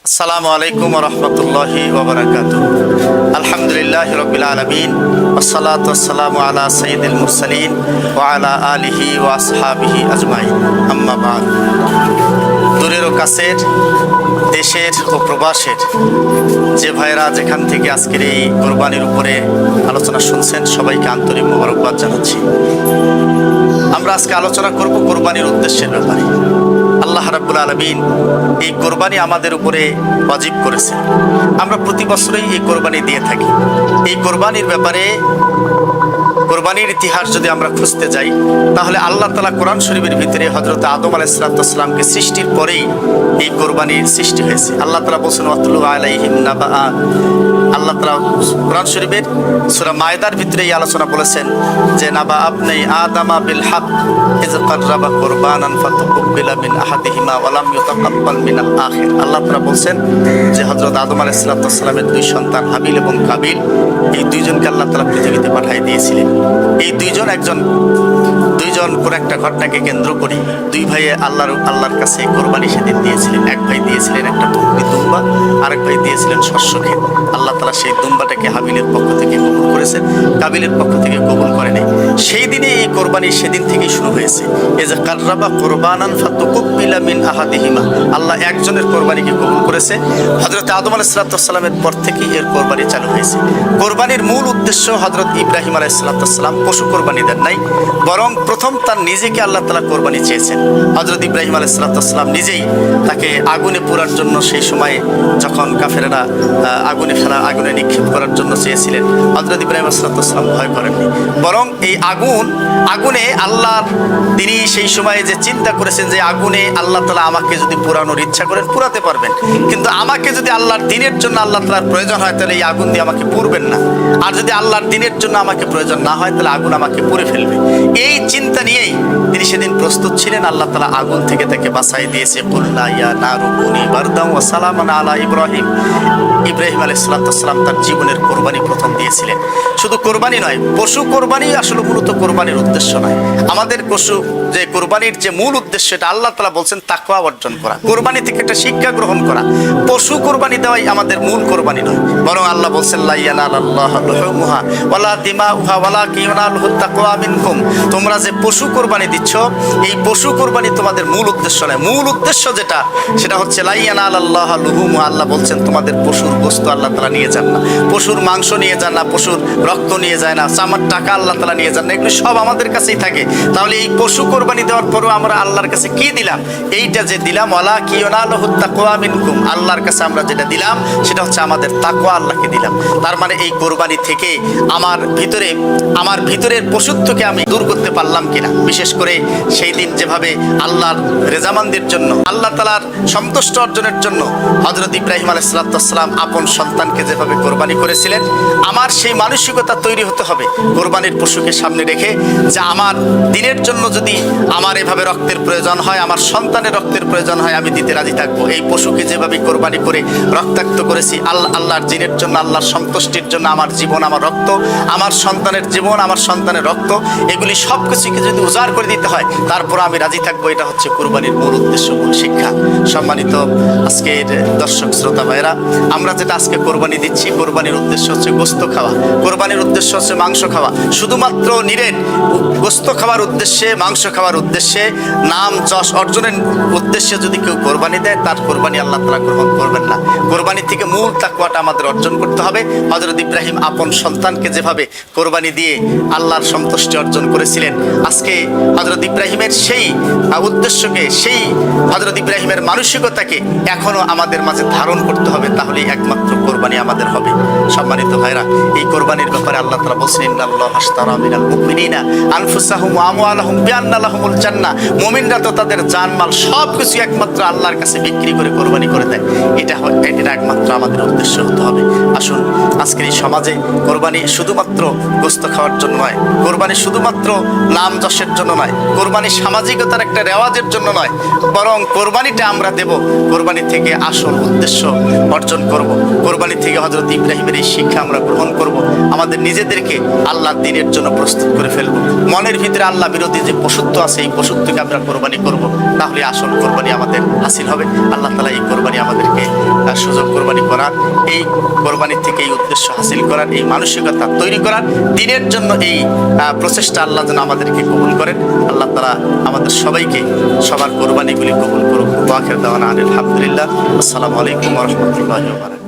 আসসালামু আলাইকুম ওয়া রাহমাতুল্লাহি ওয়া বারাকাতুহু। আলহামদুলিল্লাহি রাব্বিল আলামিন ওয়াসসালাতু ওয়াসসালামু আলা সাইয়্যিদিল মুরসালিন ওয়া আলা আলিহি ওয়া আসহাবিহি আজমাইন। আম্মা বা'দ। দূরের ও কাছের, দেশের ও প্রবাসের যে ভাইরা যেখান থেকে আজকের এই কোরবানির উপরে আলোচনা শুনছেন, সবাইকে আন্তরিক মোবারকবাদ জানাচ্ছি। আমরা আজকে আলোচনা করব কোরবানির উদ্দেশ্যের ব্যাপারে। আল্লাহ রাব্বুল আলামিন এই কোরবানি আমাদের উপরে ওয়াজিব করেছেন। আমরা প্রতি বছরই এই কোরবানি দিয়ে থাকি। এই কোরবানির ব্যাপারে, কোরবানির ইতিহাস যদি আমরা খুঁজতে যাই, তাহলে আল্লাহ তাআলা কোরআন শরীফের ভিতরে হযরত আদম আলাইহিস সালামকে সৃষ্টির পরেই এই কোরবানির সৃষ্টি হয়েছে। আল্লাহ তাআলা বলেছেন ওয়াতলু আলাইহিম নাবা। আল্লাহ তাআলা কোরআন শরীফের সূরা মায়দার ভিতরে এই আলোচনা বলেছেন যে নাবা আপনি আদামা বিল হক ইয কাররাবা কুরবানান ফাতুকবিলা মিন আহাদিহিমা ওয়া লাম ইউতাকাব্বাল মিনাল আখির। আল্লাহ তাআলা বলেন যে হযরত আদম আলাইহিস সালামের দুই সন্তান হাবিল এবং কাবিল, এই দুইজনকে আল্লাহ তাআলা পৃথিবীতে পাঠিয়ে দিয়েছিলেন। এই দুইজন কোন একটা ঘটনাকে কেন্দ্র করে দুই ভাইয়ে আল্লাহর কাছে কোরবানি সেদিন দিয়েছিলেন। এক ভাই দিয়েছিলেন একটা বকরি দুম্বা, আরেক ভাই দিয়েছিলেন শস্য ক্ষেত। আল্লাহ তাআলা সেই দুম্বাটাকে হাবিলের পক্ষ থেকে কবুল করেছেন, কাবিলের পক্ষ থেকে কবুল করেনি। সেই দিনে এই কোরবানি সেদিন থেকেই শুরু হয়েছে। এই যে কাররাবা কুরবানান ফাতুকবিলা মিন আহাদিহিমা, আল্লাহ একজনের কোরবানিকে কবুল করেছে। হযরত আদম আলাইহিস সালামের পর থেকেই এর কোরবানি চালু হয়েছে। কোরবানির মূল উদ্দেশ্য হযরত ইব্রাহিম আলাইহিস সালাম পশু কোরবানি দেন নাই, বরং প্রথম তার নিজেকে আল্লাহ তাআলা কোরবানি চেয়েছেন। হযরত ইব্রাহিম আলাইহিস সালাম নিজেই তাকে আগুনে পোড়ার জন্য, সেই সময়ে যখন কাফেররা আগুনে নিক্ষেপ করার জন্য চেয়েছিলেন, হযরত ইব্রাহিম আলাইহিস সালাম ভয় করেননি, বরং এই আগুনে আল্লাহ তিনি সেই সময়ে যে চিন্তা করেছেন যে আগুনে আল্লাহ তাআলা আমাকে যদি পোড়ানোর ইচ্ছা করেন পোড়াতে পারবেন, কিন্তু আমাকে যদি আল্লাহর দ্বীনের জন্য আল্লাহ তাআলার প্রয়োজন হয় তাহলে এই আগুন দিয়ে আমাকে পুড়বেন না, আর যদি আল্লাহর দ্বীনের জন্য আমাকে প্রয়োজন না হয় তাহলে আগুন আমাকে পুড়ে ফেলবে। এই চিন্তা নিয়েই তিনি সেদিন প্রস্তুত ছিলেন। আল্লাহ তাআলা আগুন থেকে তাকে বাঁচাই দিয়েছে। কুল্লা ইয়া নারু কুনি বারদাম ওয়া সালামান আলা ইব্রাহিম। ইব্রাহিম আলাইহিস সালাম তার জীবনের কোরবানি প্রথম দিয়েছিলেন। শুধু কোরবানি নয়, পশু কোরবানি আসলে মূলত কোরবানির উদ্দেশ্য নয়। আমাদের যে কোরবানির যে মূল উদ্দেশ্য, এটা আল্লাহ তাআলা বলছেন তাকওয়া অর্জন করা, কোরবানি থেকে একটা শিক্ষা গ্রহণ করা। পশু কোরবানি দেওয়াই আমাদের মূল কোরবানি নয়, বরং আল্লাহ বলছেন লা ইয়ানালাল্লাহু লুহুমুহা ওয়ালা দিমাউহা ওয়ালাকিন ইয়ানালুহুত তাকওয়া মিনকুম। তোমরা যে পশু কোরবানি দিচ্ছ, এই পশু কোরবানি তোমাদের মূল উদ্দেশ্য নয়। মূল উদ্দেশ্য সেটা হচ্ছে লা ইয়ানালাল্লাহু লুহুমুহা। আল্লাহ বলছেন তোমাদের পশুর গোশত আল্লাহ তাআলা নিয়ে যান না, পশুর মাংস নিয়ে যান না, পশুর রক্ত নিয়ে যায় না, চামার টাকা আল্লাহ তাআলা নিয়ে যান না, এগুলো সব আমাদের কাছেই থাকে। তাহলে এই পশু কোরবানি দেওয়ার পরেও আমরা আল্লাহর কাছে কি দিলাম? এইটা যে দিলাম ওয়ালাকিন ইয়ানালুহুত তাকওয়া মিনকুম, আল্লাহর কাছে আমরা যেটা দিলাম সেটা হচ্ছে আমাদের তাকওয়া আল্লাহকে দিলাম। তার মানে এই কোরবানি থেকে আমার ভিতরের পশুত্বকে আমি দূর করতে পারলাম কিনা। বিশেষ করে সেই দিন যেভাবে আল্লাহর রেজামান্দির জন্য, আল্লাহ তাআলার সন্তুষ্ট অর্জনের জন্য হযরত ইব্রাহিম আলাইহিস সালাম আপন সন্তানকে যেভাবে কোরবানি করেছিলেন, আমার সেই মানসিকতা তৈরি হতে হবে কোরবানির পশুকে সামনে রেখে, যে আমার দিনের জন্য যদি আমার এভাবে রক্তের প্রয়োজন হয়, আমার সন্তানের রক্তের প্রয়োজন হয়, আমি দিতে রাজি থাকবো। এই পশুকে যেভাবে কোরবানি করে রক্তাক্ত করেছি আল্লাহর দিনের জন্য, আল্লাহর সন্তুষ্টির জন্য, আমার জীবন, আমার রক্ত, আমার সন্তানের জীবন, আমার সন্তানের রক্ত, এগুলি সব কিছুকে যদি উজাড় করে দিতে হয় তারপর আমি রাজি থাকবো। এটা হচ্ছে কোরবানির মূল উদ্দেশ্য, মূল শিক্ষা। সম্মানিত আজকের দর্শক শ্রোতা ভাইরা, আমরা যেটা আজকে কোরবানি দিচ্ছি, কোরবানির উদ্দেশ্য হচ্ছে গোশত খাওয়া, কোরবানির উদ্দেশ্য হচ্ছে মাংস খাওয়া। শুধুমাত্র নিরেট গোশত খাওয়ার উদ্দেশ্যে, মাংস খাওয়ার উদ্দেশ্যে, নাম যশ অর্জনের উদ্দেশ্যে যদি কেউ কোরবানি দেয়, তার কোরবানি আল্লাহ তাআলা গ্রহণ করবেন না। কোরবানি থেকে মূল তাকওয়াটা আমাদের অর্জন করতে হবে। হযরত ইব্রাহিম আপন সন্তানকে যেভাবে কোরবানি দিয়ে আল্লাহর সন্তুষ্টি অর্জন করেছিলেন, আজকে হযরত ইব্রাহিমের সেই উদ্দেশ্যকে, সেই হযরত ইব্রাহিমের মানসিকতাকে এখনো আমাদের মাঝে ধারণ করতে হবে, তাহলেই একমাত্র কোরবানি আমাদের হবে। সম্মানিত ভাইরা, এই কোরবানির ব্যাপারে আল্লাহ তাআলা বলেছেন ইন্নাল্লাহা আশতারা মিনাল মুমিনিনা আনফুসাহুম ওয়া আমওয়ালাহুম বিআন্না লাহুমুল জান্নাহ। মুমিনরা তো তাদের জানমাল সবকিছু একমাত্র আল্লাহর কাছে বিক্রি করে কোরবানি করে দেয়। এটা একমাত্র আমাদের উদ্দেশ্য হতে হবে। আসুন, আজকের এই সমাজে কোরবানি শুধুমাত্র গোশত খাওয়ার জন্য নয়, কোরবানি শুধুমাত্র নাম যশের জন্য নয়, কোরবানি সামাজিকতার একটা রেওয়াজের জন্য নয়, বরং কোরবানিটা আমরা দেব, কোরবানি থেকে আসল উদ্দেশ্য অর্জন করব। কোরবানি থেকে হযরত ইব্রাহিমের এই শিক্ষা আমরা গ্রহণ করব, আমাদের নিজেদেরকে আল্লাহর দ্বীনের জন্য প্রস্তুত করে ফেলব। মনের ভিতরে আল্লাহ বিরোধী যে পশুত্ব আছে, এই পশুত্বকে আমরা কোরবানি করব, তাহলে আসল কোরবানি আমাদের হাসিল হবে। আল্লাহ তাআলা এই কোরবানি আমাদেরকে সুযোগ কোরবানি করার, এই কোরবানির থেকে এই উদ্দেশ্য হাসিল করার, এই মানসিকতা তৈরি করার, দিনের জন্য এই প্রচেষ্টা আল্লাহ যেন আমাদেরকে কবুল করেন। আল্লাহ তাআলা আমাদের সবাইকে সবার কোরবানিগুলি কবুল করুক। ওয়া আখির দাওয়ানা আলহামদুলিল্লাহ। আসসালামু আলাইকুম ওয়া রাহমাতুল্লাহি ওয়া বারাকাতুহু।